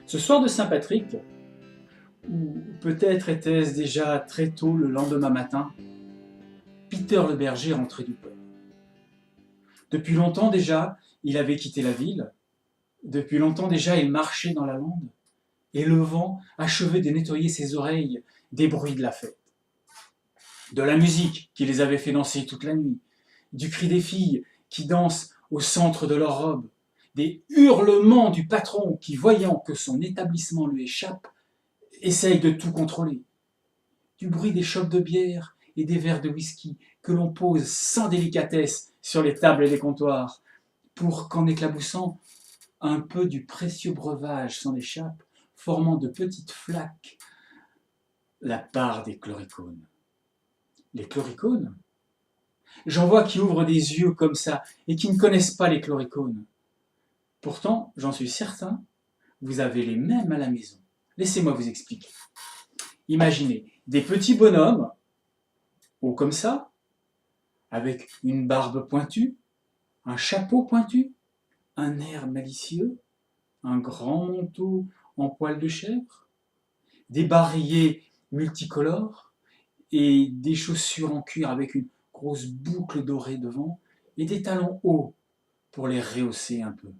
Ce soir de Saint-Patrick, ou peut-être était-ce déjà très tôt le lendemain matin, Peter le berger rentrait du peuple. Depuis longtemps déjà, il avait quitté la ville, depuis longtemps déjà il marchait dans la lande, et le vent achevait de nettoyer ses oreilles des bruits de la fête. De la musique qui les avait fait danser toute la nuit, du cri des filles qui dansent au centre de leur robe, des hurlements du patron qui, voyant que son établissement lui échappe, essaye de tout contrôler, du bruit des chopes de bière et des verres de whisky que l'on pose sans délicatesse sur les tables et les comptoirs, pour qu'en éclaboussant, un peu du précieux breuvage s'en échappe, formant de petites flaques la part des chloricones. Les chloricones? J'en vois qui ouvrent des yeux comme ça et qui ne connaissent pas les chloricones. Pourtant, j'en suis certain, vous avez les mêmes à la maison. Laissez-moi vous expliquer. Imaginez des petits bonhommes, hauts comme ça, avec une barbe pointue, un chapeau pointu, un air malicieux, un grand manteau en poil de chèvre, des barillet multicolores et des chaussures en cuir avec une grosse boucle dorée devant et des talons hauts pour les rehausser un peu.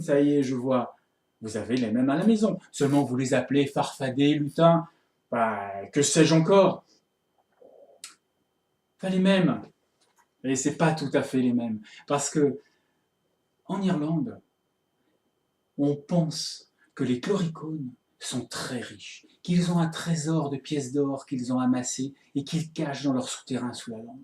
Ça y est, je vois, vous avez les mêmes à la maison, seulement vous les appelez farfadets, lutins, que sais-je encore. Enfin, les mêmes, et c'est pas tout à fait les mêmes, parce que en Irlande, on pense que les chloricones sont très riches, qu'ils ont un trésor de pièces d'or qu'ils ont amassé et qu'ils cachent dans leur souterrain sous la lande.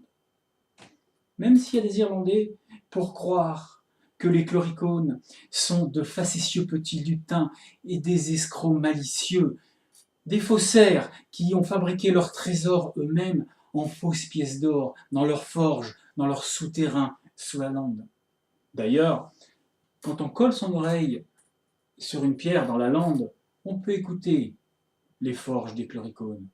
Même s'il y a des Irlandais pour croire que les chloricones sont de facétieux petits lutins et des escrocs malicieux, des faussaires qui ont fabriqué leurs trésors eux-mêmes en fausses pièces d'or dans leurs forges, dans leurs souterrains sous la lande. D'ailleurs, quand on colle son oreille sur une pierre dans la lande, on peut écouter les forges des chloricones.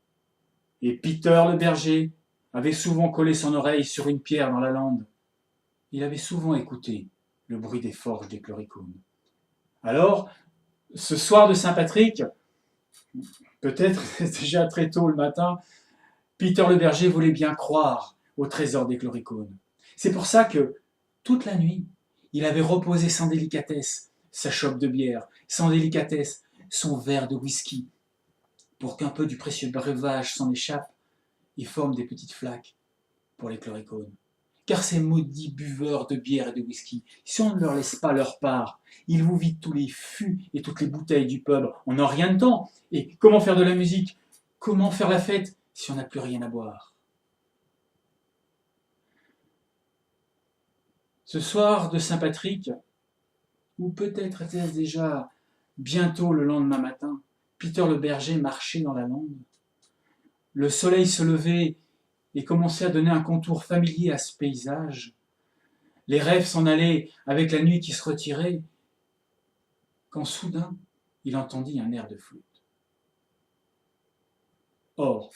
Et Peter le berger avait souvent collé son oreille sur une pierre dans la lande. Il avait souvent écouté le bruit des forges des chloricones. Alors, ce soir de Saint-Patrick, peut-être déjà très tôt le matin, Peter le berger voulait bien croire au trésor des chloricones. C'est pour ça que, toute la nuit, il avait reposé sans délicatesse sa chope de bière, sans délicatesse son verre de whisky, pour qu'un peu du précieux breuvage s'en échappe et forme des petites flaques pour les chloricones. Car ces maudits buveurs de bière et de whisky, si on ne leur laisse pas leur part, ils vous vident tous les fûts et toutes les bouteilles du pub en un rien de temps. Et comment faire de la musique? Comment faire la fête si on n'a plus rien à boire? Ce soir de Saint-Patrick, ou peut-être était-ce déjà bientôt le lendemain matin, Peter le berger marchait dans la lande. Le soleil se levait et commençait à donner un contour familier à ce paysage. Les rêves s'en allaient avec la nuit qui se retirait, quand soudain il entendit un air de flûte. Or,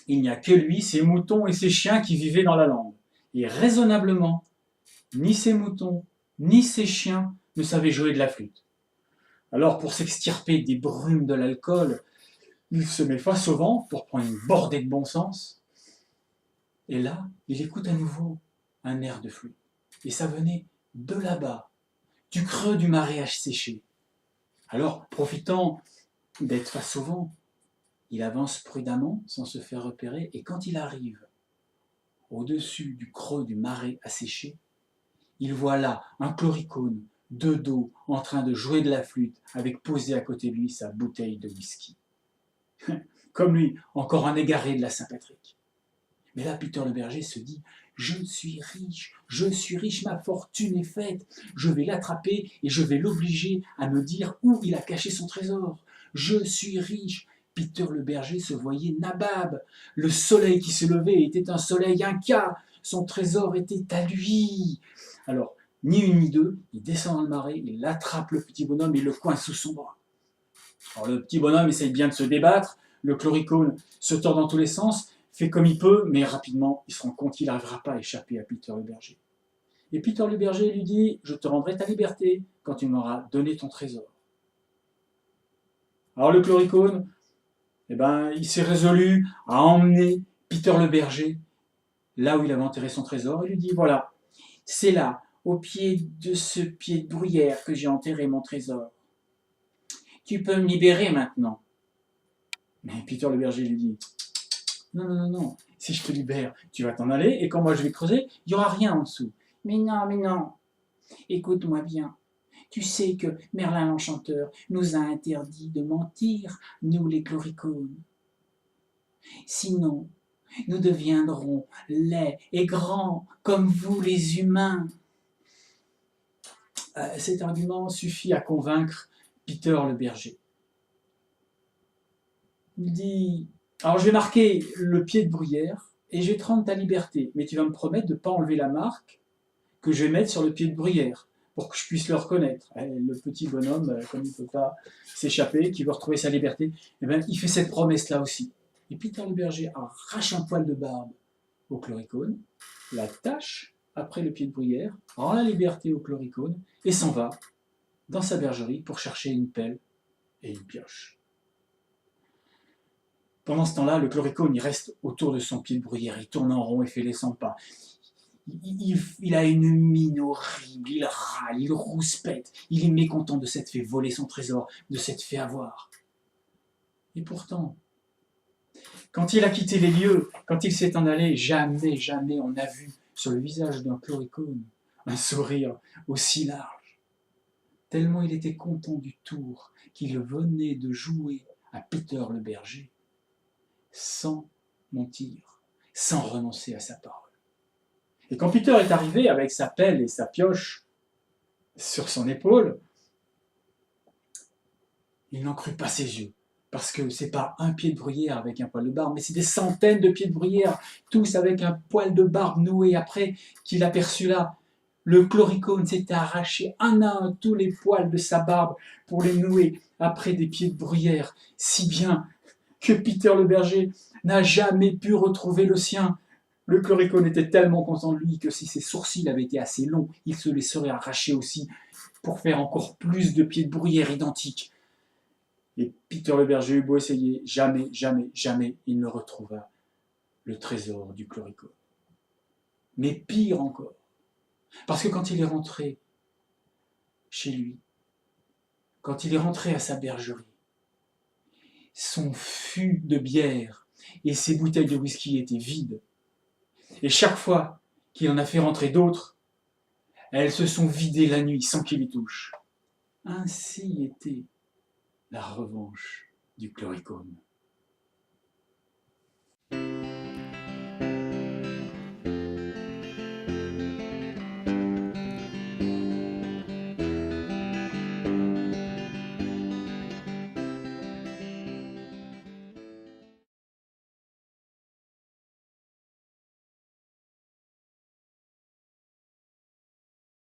il n'y a que lui, ses moutons et ses chiens qui vivaient dans la lande. Et raisonnablement, ni ses moutons, ni ses chiens ne savaient jouer de la flûte. Alors, pour s'extirper des brumes de l'alcool, il se met face au vent pour prendre une bordée de bon sens. Et là, il écoute à nouveau un air de flûte. Et ça venait de là-bas, du creux du marais séché. Alors, profitant d'être face au vent, il avance prudemment sans se faire repérer, et quand il arrive au-dessus du creux du marais asséché, il voit là un chloricone de dos en train de jouer de la flûte avec posé à côté de lui sa bouteille de whisky. Comme lui, encore un égaré de la Saint-Patrick. Mais là, Peter le berger se dit « je suis riche, ma fortune est faite, je vais l'attraper et je vais l'obliger à me dire où il a caché son trésor. Je suis riche !» Peter le berger se voyait nabab. Le soleil qui se levait était un soleil inca. Son trésor était à lui. Alors, ni une ni deux, il descend dans le marais, il attrape le petit bonhomme et le coince sous son bras. Alors, le petit bonhomme essaye bien de se débattre, le chloricone se tord dans tous les sens, fait comme il peut, mais rapidement, il se rend compte qu'il n'arrivera pas à échapper à Peter le berger. Et Peter le berger lui dit « Je te rendrai ta liberté quand tu m'auras donné ton trésor. » Alors le chloricone, eh ben, il s'est résolu à emmener Peter le berger là où il avait enterré son trésor et lui dit voilà, c'est là, au pied de ce pied de bruyère que j'ai enterré mon trésor. Tu peux me libérer maintenant. Mais Peter le berger lui dit non, non, non, non, si je te libère, tu vas t'en aller et quand moi je vais creuser, il n'y aura rien en dessous. Mais non, écoute-moi bien. Tu sais que Merlin l'Enchanteur nous a interdit de mentir, nous les chloricones. Sinon, nous deviendrons laids et grands comme vous les humains. Cet argument suffit à convaincre Peter le berger. Il dit alors je vais marquer le pied de bruyère et je vais te rendre ta liberté, mais tu vas me promettre de ne pas enlever la marque que je vais mettre sur le pied de bruyère pour que je puisse le reconnaître. Le petit bonhomme, comme il ne peut pas s'échapper, qui veut retrouver sa liberté, eh bien, il fait cette promesse-là aussi. Et Peter le berger arrache un poil de barbe au chloricone, l'attache après le pied de bruyère, rend la liberté au chloricone et s'en va dans sa bergerie pour chercher une pelle et une pioche. Pendant ce temps-là, le chloricone, il reste autour de son pied de bruyère, il tourne en rond et fait les 100 pas. Il a une mine horrible, il râle, il rouspète, il est mécontent de s'être fait voler son trésor, de s'être fait avoir. Et pourtant, quand il a quitté les lieux, quand il s'est en allé, jamais, jamais on n'a vu sur le visage d'un chloricone un sourire aussi large. Tellement il était content du tour qu'il venait de jouer à Peter le berger, sans mentir, sans renoncer à sa parole. Et quand Peter est arrivé avec sa pelle et sa pioche sur son épaule, il n'en crut pas ses yeux. Parce que c'est pas un pied de bruyère avec un poil de barbe, mais c'est des centaines de pieds de bruyère, tous avec un poil de barbe noué. Après qu'il aperçut là, le chloricone s'était arraché un à un tous les poils de sa barbe pour les nouer après des pieds de bruyère, si bien que Peter le berger n'a jamais pu retrouver le sien. Le chloricone était tellement content de lui que si ses sourcils avaient été assez longs, il se les serait arrachés aussi pour faire encore plus de pieds de bruyère identiques. Et Peter le berger eut beau essayer, jamais, jamais, jamais il ne retrouva le trésor du chloricone. Mais pire encore, parce que quand il est rentré chez lui, quand il est rentré à sa bergerie, son fût de bière et ses bouteilles de whisky étaient vides. Et chaque fois qu'il en a fait rentrer d'autres, elles se sont vidées la nuit sans qu'il y touche. Ainsi était la revanche du chloricone.